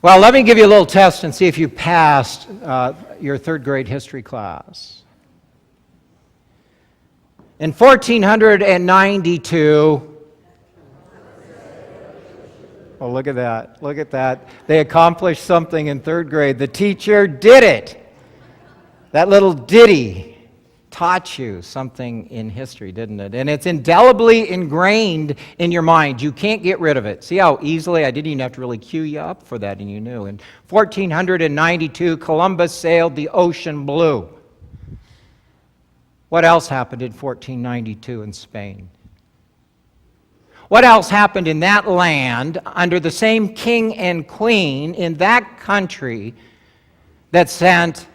Well, let me give you a little test and see if you passed your third grade history class. In 1492, oh, look at that, look at that. They accomplished something in third grade. The teacher did it. That little ditty taught you something in history, didn't it? And it's indelibly ingrained in your mind. You can't get rid of it. See how easily I didn't even have to really cue you up for that, and you knew. In 1492, Columbus sailed the ocean blue. What else happened in 1492 in Spain? What else happened in that land under the same king and queen in that country that sent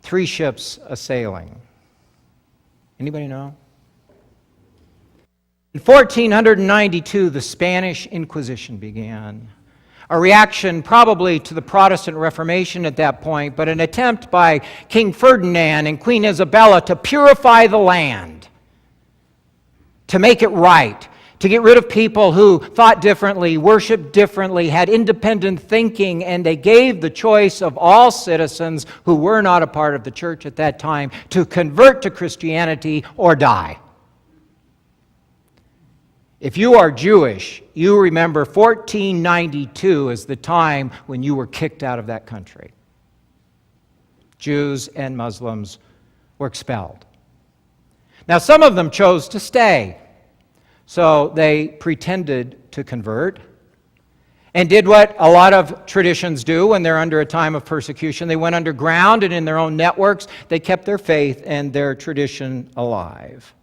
3 ships a-sailing? Anybody know? In 1492, the Spanish Inquisition began. A reaction probably to the Protestant Reformation at that point, but an attempt by King Ferdinand and Queen Isabella to purify the land, to make it right, to get rid of people who thought differently, worshiped differently, had independent thinking, and they gave the choice of all citizens who were not a part of the church at that time to convert to Christianity or die. If you are Jewish, you remember 1492 as the time when you were kicked out of that country. Jews and Muslims were expelled. Now, some of them chose to stay. So they pretended to convert and did what a lot of traditions do when they're under a time of persecution. They went underground, and in their own networks, they kept their faith and their tradition alive.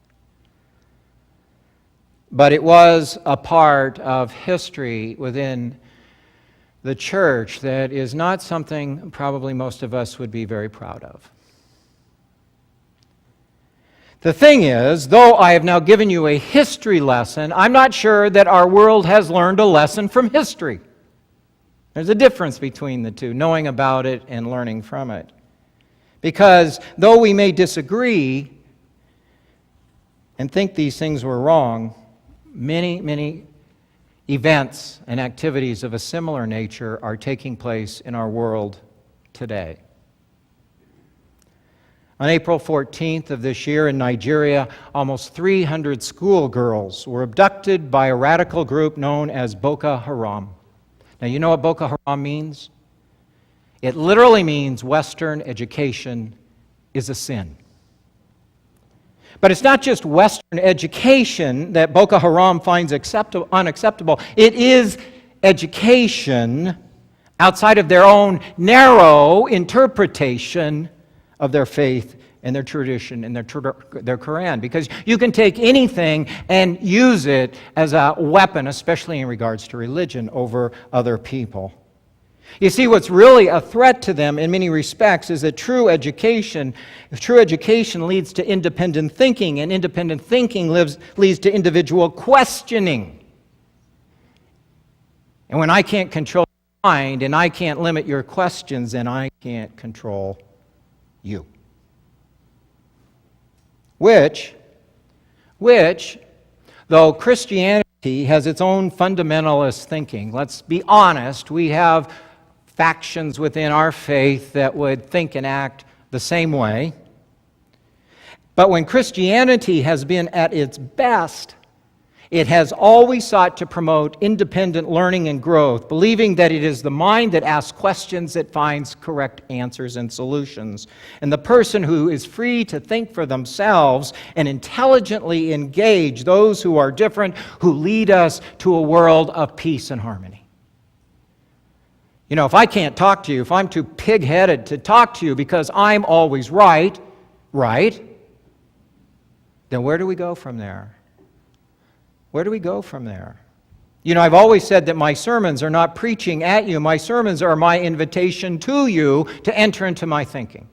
But it was a part of history within the church that is not something probably most of us would be very proud of. The thing is, though I have now given you a history lesson, I'm not sure that our world has learned a lesson from history. There's a difference between the two, knowing about it and learning from it. Because though we may disagree and think these things were wrong, many events and activities of a similar nature are taking place in our world today. On April 14th of this year in Nigeria, almost 300 schoolgirls were abducted by a radical group known as Boko Haram. Now, you know what Boko Haram means? It literally means Western education is a sin. But it's not just Western education that Boko Haram finds unacceptable. It is education outside of their own narrow interpretation of their faith and their tradition and their Quran. Because you can take anything and use it as a weapon, especially in regards to religion, over other people. You see, what's really a threat to them in many respects is that true education leads to independent thinking, and independent thinking leads to individual questioning. And when I can't control your mind and I can't limit your questions, then I can't control you. Which, though Christianity has its own fundamentalist thinking, let's be honest, we have factions within our faith that would think and act the same way. But when Christianity has been at its best, it has always sought to promote independent learning and growth, believing that it is the mind that asks questions that finds correct answers and solutions, and the person who is free to think for themselves and intelligently engage those who are different, who lead us to a world of peace and harmony. You know, if I can't talk to you, if I'm too pig-headed to talk to you because I'm always right, then where do we go from there? Where do we go from there? You know, I've always said that my sermons are not preaching at you. My sermons are my invitation to you to enter into my thinking.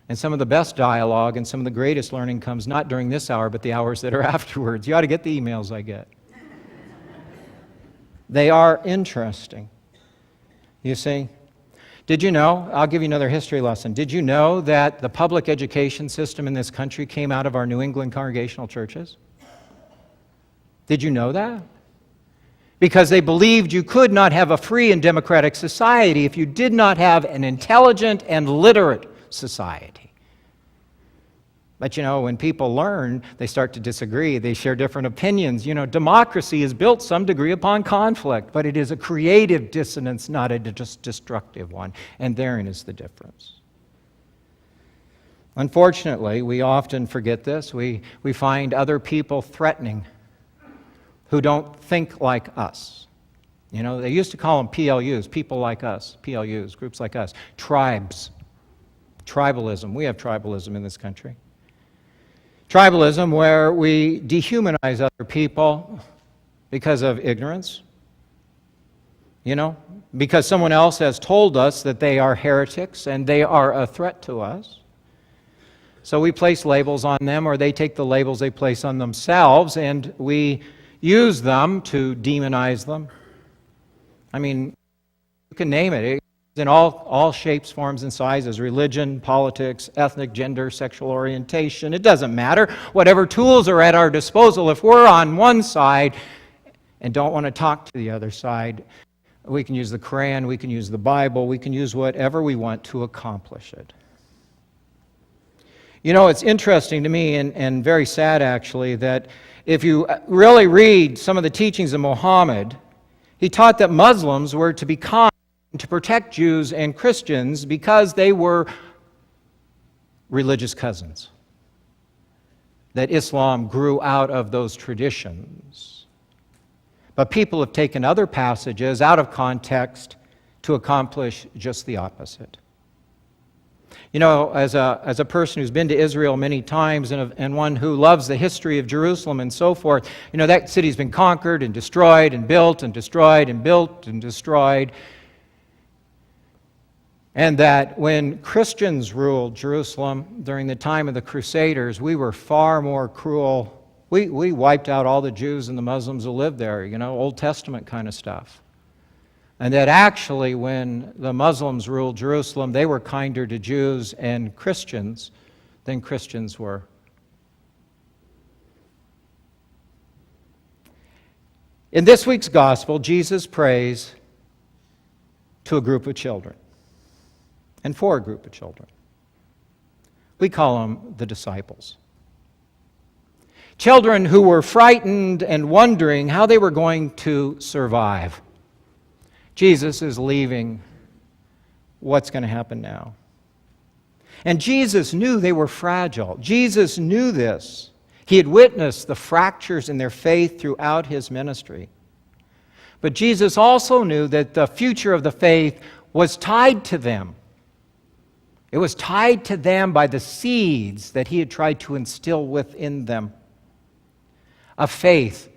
And some of the best dialogue and some of the greatest learning comes not during this hour, but the hours that are afterwards. You ought to get the emails I get. They are interesting. You see? Did you know, I'll give you another history lesson. Did you know that the public education system in this country came out of our New England congregational churches? Did you know that? because they believed you could not have a free and democratic society if you did not have an intelligent and literate society. But when people learn, they start to disagree. They share different opinions. Democracy is built some degree upon conflict, but it is a creative dissonance, not a just destructive one. And therein is the difference. Unfortunately, we often forget this. We find other people threatening who don't think like us. They used to call them PLUs, people like us, PLUs, groups like us, tribes, tribalism. We have tribalism in this country. Tribalism, where we dehumanize other people because of ignorance, because someone else has told us that they are heretics and they are a threat to us. So we place labels on them, or they take the labels they place on themselves, and we use them to demonize them. You can name it. In all shapes, forms, and sizes: religion, politics, ethnic, gender, sexual orientation. It doesn't matter. Whatever tools are at our disposal, if we're on one side and don't want to talk to the other side, we can use the Quran, we can use the Bible, we can use whatever we want to accomplish it. It's interesting to me, and very sad actually, that if you really read some of the teachings of Muhammad, he taught that Muslims were to be kind, to protect Jews and Christians because they were religious cousins. That Islam grew out of those traditions. But people have taken other passages out of context to accomplish just the opposite. As a person who's been to Israel many times and one who loves the history of Jerusalem and so forth, that city's been conquered and destroyed and built and destroyed and built and destroyed. And that when Christians ruled Jerusalem during the time of the Crusaders, we were far more cruel. We wiped out all the Jews and the Muslims who lived there, Old Testament kind of stuff. And that actually when the Muslims ruled Jerusalem, they were kinder to Jews and Christians than Christians were. In this week's gospel, Jesus prays to a group of children. And for a group of children. We call them the disciples. Children who were frightened and wondering how they were going to survive. Jesus is leaving. What's going to happen now? And Jesus knew they were fragile. Jesus knew this. He had witnessed the fractures in their faith throughout his ministry. But Jesus also knew that the future of the faith was tied to them. It was tied to them by the seeds that he had tried to instill within them. A faith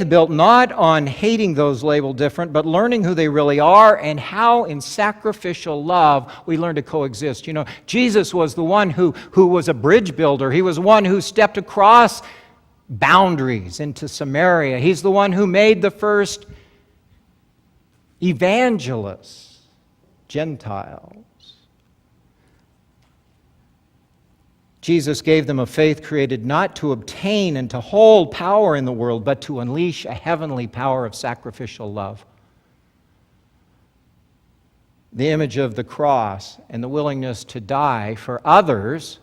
built not on hating those labeled different, but learning who they really are and how in sacrificial love we learn to coexist. Jesus was the one who was a bridge builder. He was one who stepped across boundaries into Samaria. He's the one who made the first evangelists, Gentiles. Jesus gave them a faith created not to obtain and to hold power in the world, but to unleash a heavenly power of sacrificial love. The image of the cross and the willingness to die for others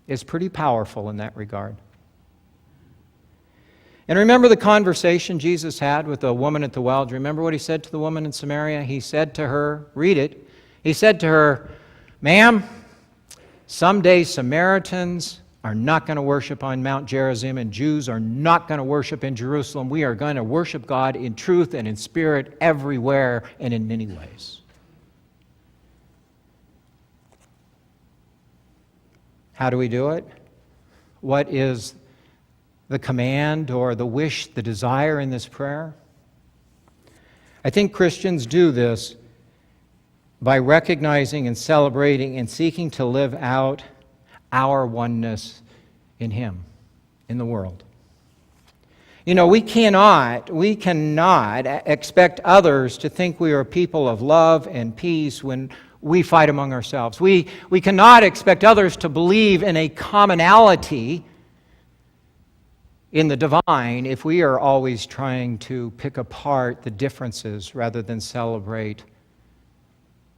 is pretty powerful in that regard. And remember the conversation Jesus had with the woman at the well. Do you remember what he said to the woman in Samaria? He said to her, read it, he said to her, "Ma'am, someday Samaritans are not going to worship on Mount Gerizim, and Jews are not going to worship in Jerusalem. We are going to worship God in truth and in spirit everywhere and in many ways." How do we do it? What is the command or the wish, the desire in this prayer? I think Christians do this by recognizing and celebrating and seeking to live out our oneness in Him, in the world. We cannot expect others to think we are a people of love and peace when we fight among ourselves. We cannot expect others to believe in a commonality in the divine if we are always trying to pick apart the differences rather than celebrate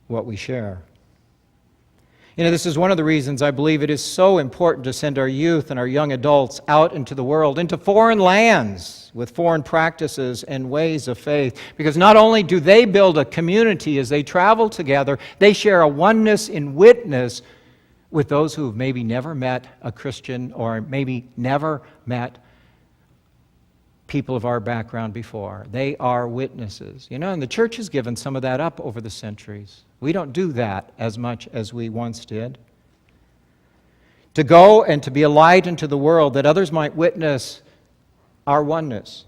what we share. This is one of the reasons I believe it is so important to send our youth and our young adults out into the world, into foreign lands with foreign practices and ways of faith. Because not only do they build a community as they travel together, they share a oneness in witness with those who have maybe never met a Christian or maybe never met people of our background before. They are witnesses. And the church has given some of that up over the centuries. We don't do that as much as we once did. To go and to be a light into the world that others might witness our oneness,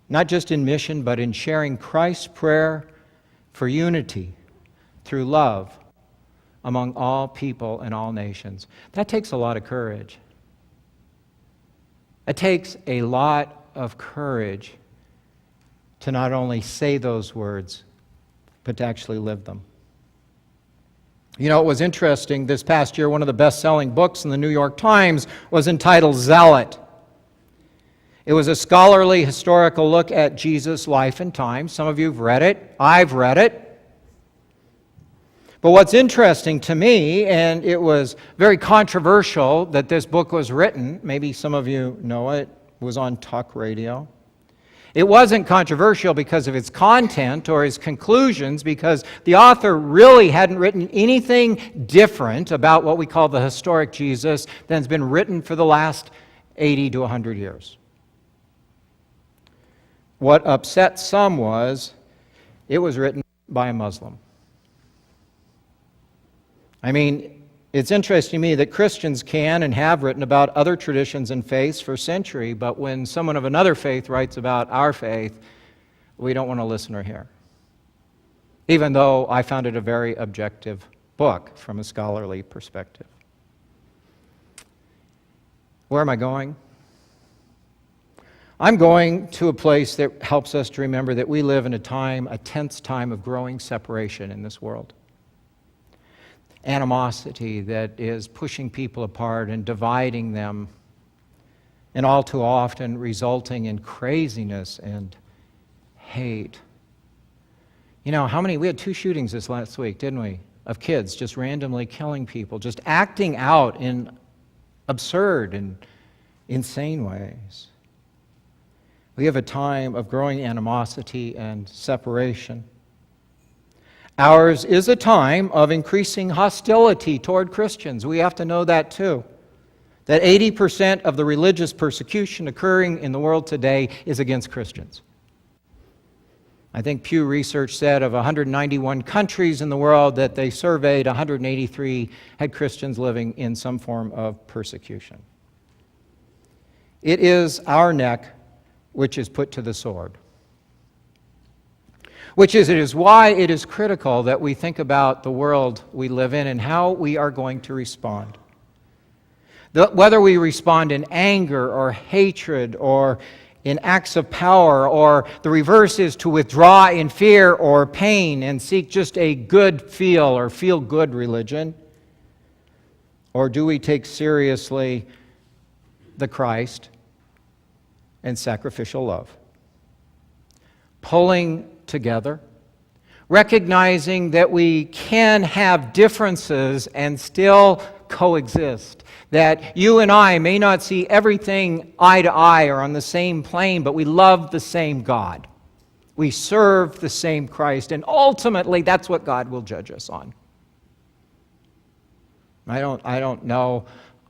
not just in mission, but in sharing Christ's prayer for unity through love among all people and all nations. That takes a lot of courage. It takes a lot of courage to not only say those words, but to actually live them. It was interesting, this past year, one of the best-selling books in the New York Times was entitled Zealot. It was a scholarly, historical look at Jesus' life and times. Some of you have read it. I've read it. But what's interesting to me, and it was very controversial that this book was written, maybe some of you know it, was on talk radio. It wasn't controversial because of its content or its conclusions, because the author really hadn't written anything different about what we call the historic Jesus than's been written for the last 80 to 100 years. What upset some was it was written by a Muslim. It's interesting to me that Christians can and have written about other traditions and faiths for centuries, but when someone of another faith writes about our faith, we don't want to listen or hear. Even though I found it a very objective book from a scholarly perspective. Where am I going? I'm going to a place that helps us to remember that we live in a tense time of growing separation in this world. Animosity that is pushing people apart and dividing them, and all too often resulting in craziness and hate. We had 2 shootings this last week, didn't we? Of kids just randomly killing people, just acting out in absurd and insane ways. We have a time of growing animosity and separation. Ours is a time of increasing hostility toward Christians. We have to know that too. That 80% of the religious persecution occurring in the world today is against Christians. I think Pew Research said of 191 countries in the world that they surveyed, 183 had Christians living in some form of persecution. It is our neck which is put to the sword. It is why it is critical that we think about the world we live in and how we are going to respond. Whether we respond in anger or hatred or in acts of power, or the reverse is to withdraw in fear or pain and seek just a good feel or feel-good religion, or do we take seriously the Christ and sacrificial love? Pulling together, recognizing that we can have differences and still coexist, that you and I may not see everything eye to eye or on the same plane, but we love the same God. We serve the same Christ, and ultimately that's what God will judge us on. I don't know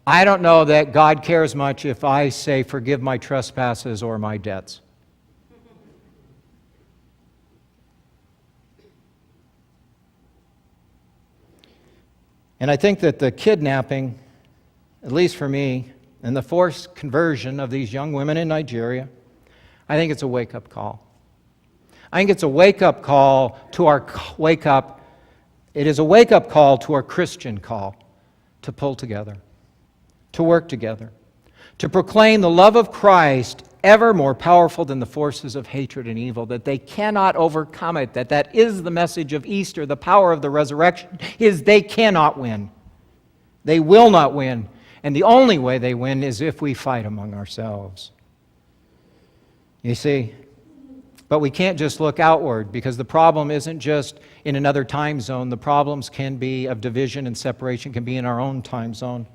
that God cares much if I say, forgive my trespasses or my debts. And I think that the kidnapping, at least for me, and the forced conversion of these young women in Nigeria, I think it's a wake-up call. I think it's a wake-up call to our it is a wake-up call to our Christian call to pull together, to work together, to proclaim the love of Christ ever more powerful than the forces of hatred and evil, that they cannot overcome it, that is the message of Easter, the power of the resurrection, is they cannot win. They will not win. And the only way they win is if we fight among ourselves. You see? But we can't just look outward, because the problem isn't just in another time zone. The problems can be of division and separation, can be in our own time zone.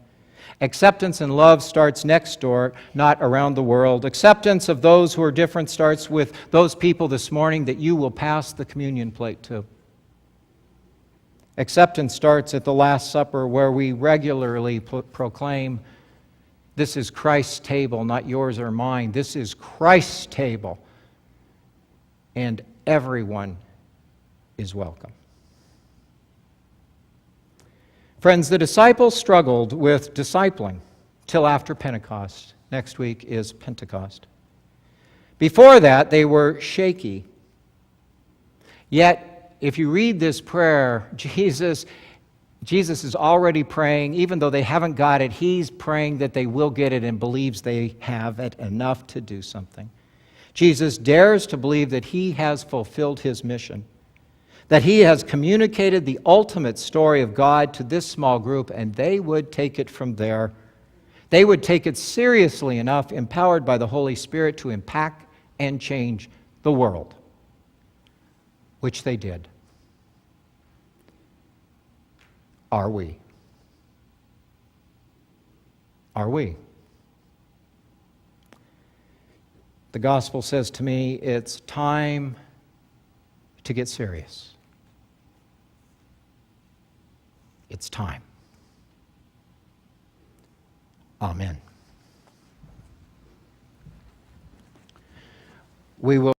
Acceptance and love starts next door, not around the world. Acceptance of those who are different starts with those people this morning that you will pass the communion plate to. Acceptance starts at the Last Supper, where we regularly proclaim, this is Christ's table, not yours or mine. This is Christ's table, and everyone is welcome. Friends, the disciples struggled with discipling till after Pentecost. Next week is Pentecost. Before that, they were shaky. Yet, if you read this prayer, Jesus is already praying, even though they haven't got it, he's praying that they will get it and believes they have it enough to do something. Jesus dares to believe that he has fulfilled his mission, that he has communicated the ultimate story of God to this small group, and they would take it from there. They would take it seriously enough, empowered by the Holy Spirit, to impact and change the world, which they did. Are we? Are we? The gospel says to me, it's time to get serious. It's time. Amen. We will